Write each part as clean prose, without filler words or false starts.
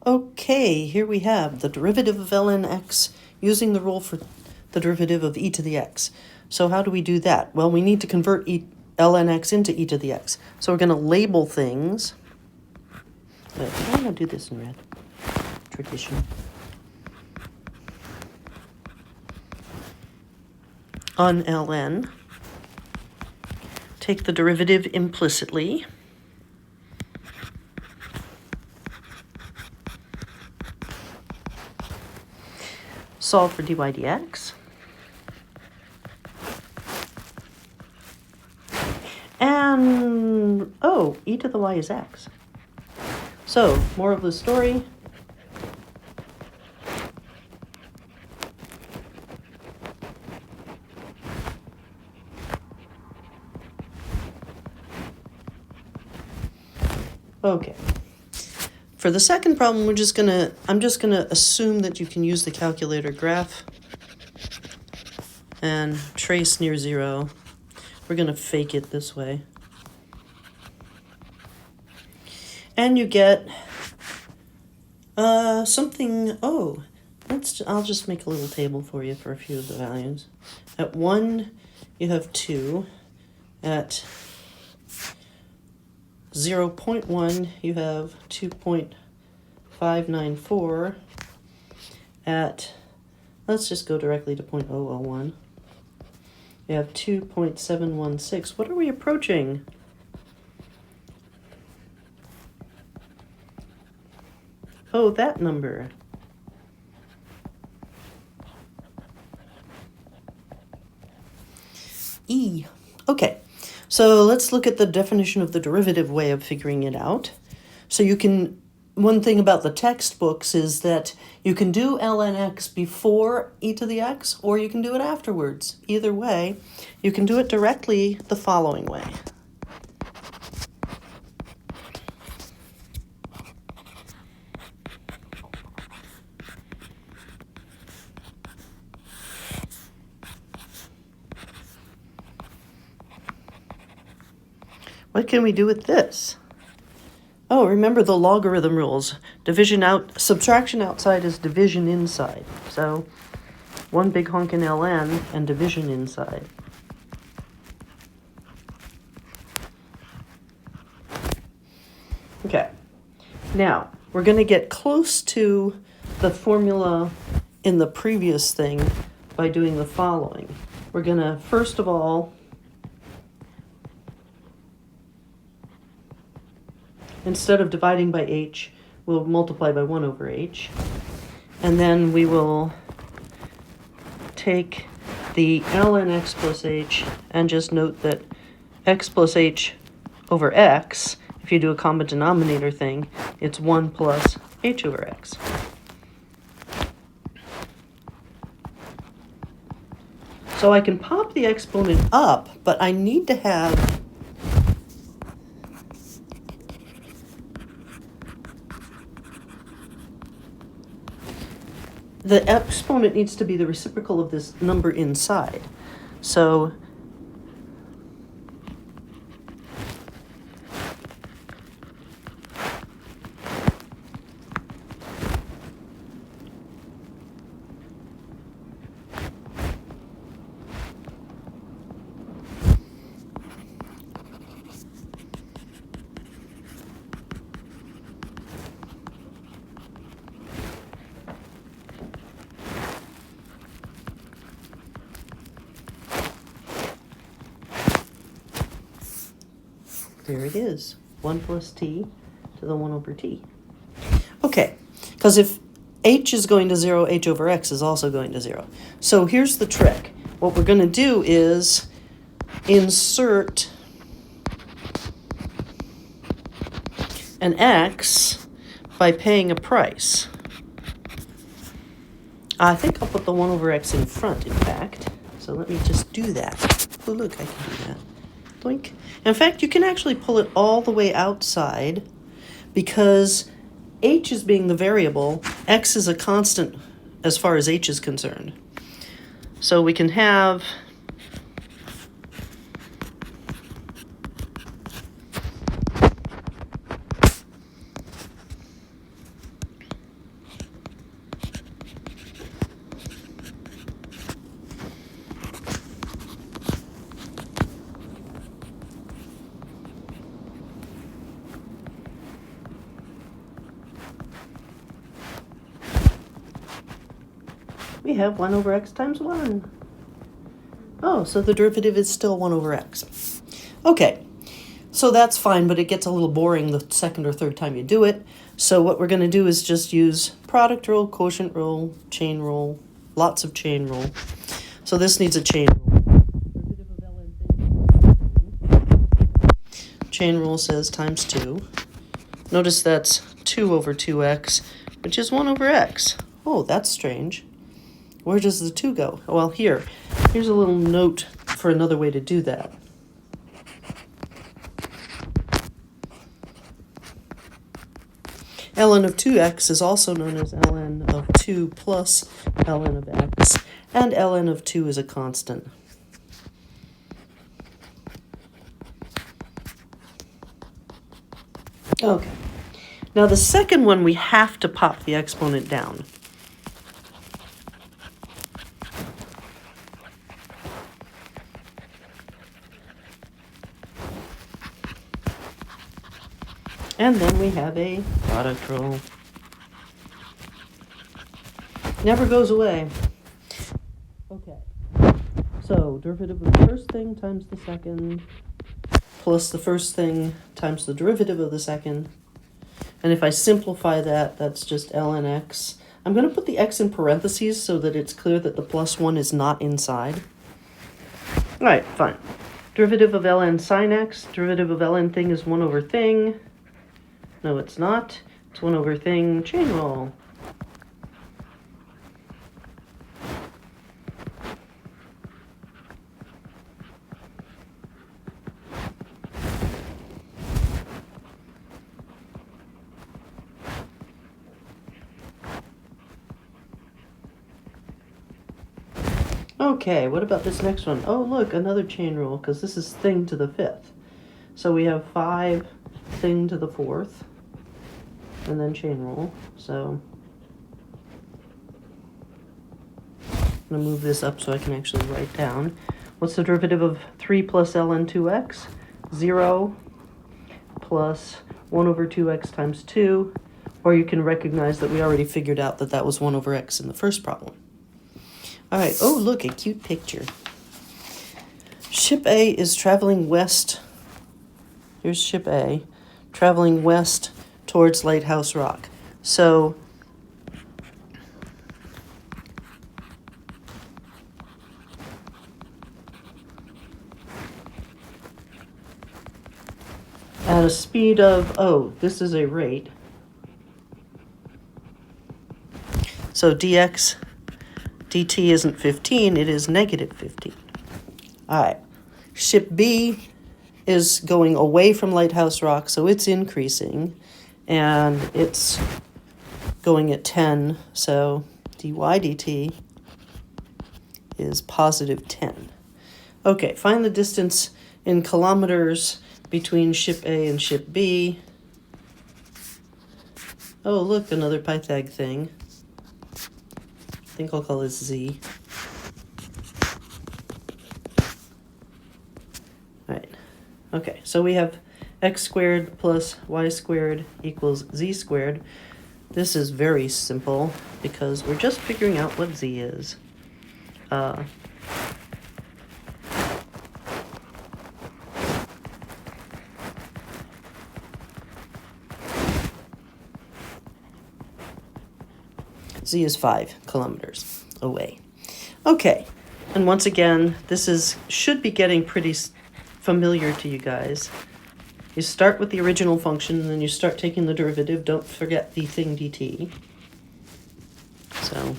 Okay, here we have the derivative of ln x using the rule for the derivative of e to the x. So how do we do that? Well, we need to convert ln x into e to the x. So we're going to label things. I'm going to do this in red. Tradition. On ln, take the derivative implicitly. Solve for dy dx. And, oh, e to the y is x. So, moral of the story. Okay. For the second problem, I'm just gonna assume that you can use the calculator graph and trace near zero. We're gonna fake it this way. And you get something, I'll just make a little table for you for a few of the values. At 1, you have 2. At 0.1, you have 2.594. At, let's just go directly to 0.001. You have 2.716. What are we approaching? Oh, that number. E. Okay, so let's look at the definition of the derivative way of figuring it out. So one thing about the textbooks is that you can do ln x before e to the x, or you can do it afterwards. Either way, you can do it directly the following way. What can we do with this? Oh, remember the logarithm rules. Subtraction outside is division inside. So, one big hunk in ln and division inside. Okay, now we're going to get close to the formula in the previous thing by doing the following. We're going to, first of all, instead of dividing by h, we'll multiply by 1 over h. And then we will take the ln x plus h and just note that x plus h over x, if you do a common denominator thing, it's 1 plus h over x. So I can pop the exponent up, but I need to have the exponent needs to be the reciprocal of this number inside. So there it is, 1 plus t to the 1 over t. Okay, because if h is going to 0, h over x is also going to 0. So here's the trick. What we're going to do is insert an x by paying a price. I think I'll put the 1 over x in front, in fact. So let me just do that. Oh, look, I can do that. Blink. In fact, you can actually pull it all the way outside because h is being the variable, x is a constant as far as h is concerned. So we can have we have 1 over x times 1. Oh, so the derivative is still 1 over x. Okay, so that's fine, but it gets a little boring the second or third time you do it. So what we're going to do is just use product rule, quotient rule, chain rule, lots of chain rule. So this needs a chain rule. Derivative of ln thing. Chain rule says times 2. Notice that's 2 over 2x, which is 1 over x. Oh, that's strange. Where does the 2 go? Well, here's a little note for another way to do that. ln of 2x is also known as ln of 2 plus ln of x, and ln of 2 is a constant. Okay. Now the second one, we have to pop the exponent down. And then we have a product rule. Never goes away. Okay. So derivative of the first thing times the second, plus the first thing times the derivative of the second. And if I simplify that, that's just ln x. I'm going to put the x in parentheses so that it's clear that the plus 1 is not inside. All right, fine. Derivative of ln sine x. Derivative of ln thing is 1 over thing. No, it's not. It's 1 over thing. Chain rule. Okay, what about this next one? Oh, look, another chain rule, because this is thing to the 5th. So we have 5 thing to the 4th, and then chain rule. So I'm going to move this up so I can actually write down. What's the derivative of 3 plus ln 2x? 0 plus 1 over 2x times 2. Or you can recognize that we already figured out that that was 1 over x in the first problem. All right, oh, look, a cute picture. Ship A is traveling west. Here's ship A, traveling west towards Lighthouse Rock. So at a speed of, oh, this is a rate. So dx dt isn't 15, it is negative 15. All right, ship B is going away from Lighthouse Rock, so it's increasing, and it's going at 10, so dy dt is positive 10. Okay, find the distance in kilometers between ship A and ship B. Oh, look, another Pythag thing. I think I'll call this Z. All right. Okay, so we have x squared plus y squared equals z squared. This is very simple because we're just figuring out what z is. Z is 5 kilometers away. Okay, and once again, this should be getting pretty familiar to you guys. You start with the original function, and then you start taking the derivative. Don't forget the thing dt. So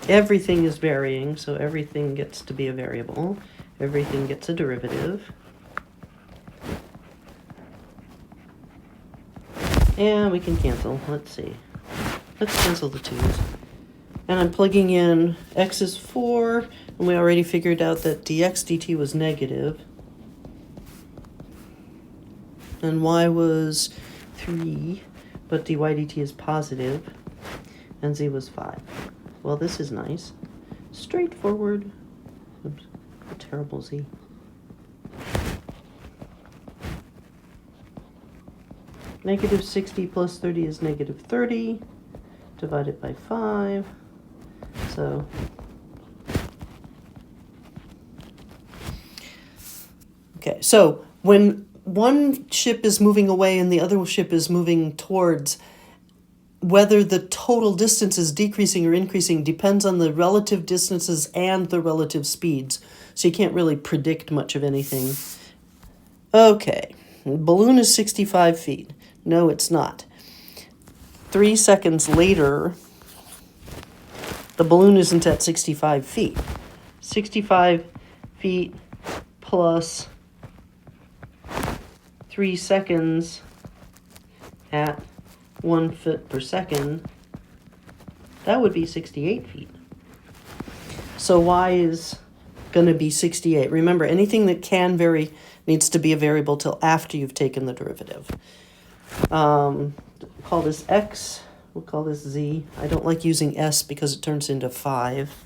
everything is varying, so everything gets to be a variable. Everything gets a derivative. And we can cancel. Let's see. Let's cancel the 2's. And I'm plugging in x is 4, and we already figured out that dx dt was negative. And y was 3, but dy dt is positive, and z was 5. Well, this is nice. Straightforward. Oops, a terrible z. Negative 60 plus 30 is negative 30. Divided by 5. So okay, so when one ship is moving away and the other ship is moving towards, whether the total distance is decreasing or increasing depends on the relative distances and the relative speeds. So you can't really predict much of anything. Okay, balloon is 65 feet. No, it's not. 3 seconds later, the balloon isn't at 65 feet. 65 feet plus 3 seconds at 1 foot per second, that would be 68 feet. So y is going to be 68. Remember, anything that can vary needs to be a variable till after you've taken the derivative. Call this x. We'll call this z. I don't like using s because it turns into 5.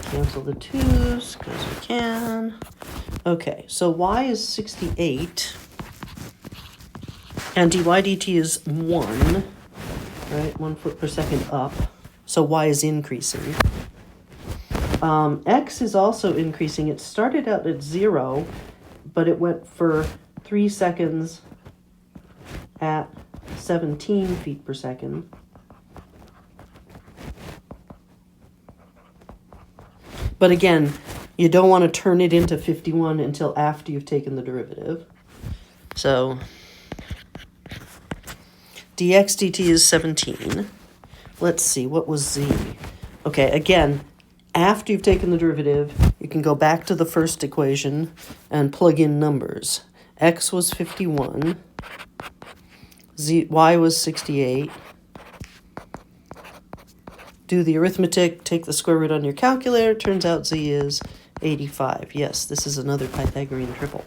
Cancel the 2's because we can. Okay, so y is 68. And dy dt is 1, right? 1 foot per second up. So y is increasing. X is also increasing. It started out at 0, but it went for 3 seconds at 17 feet per second. But again, you don't want to turn it into 51 until after you've taken the derivative. So dx dt is 17. Let's see, what was z? Okay, again, after you've taken the derivative, you can go back to the first equation and plug in numbers. X was 51. Y was 68. Do the arithmetic, take the square root on your calculator. Turns out z is 85. Yes, this is another Pythagorean triple.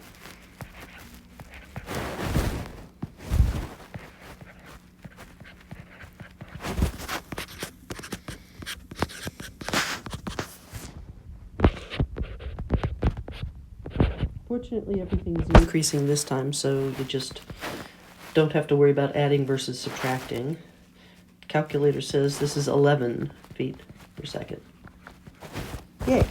Fortunately, everything's increasing this time, so you just don't have to worry about adding versus subtracting. Calculator says this is 11 feet per second. Yay.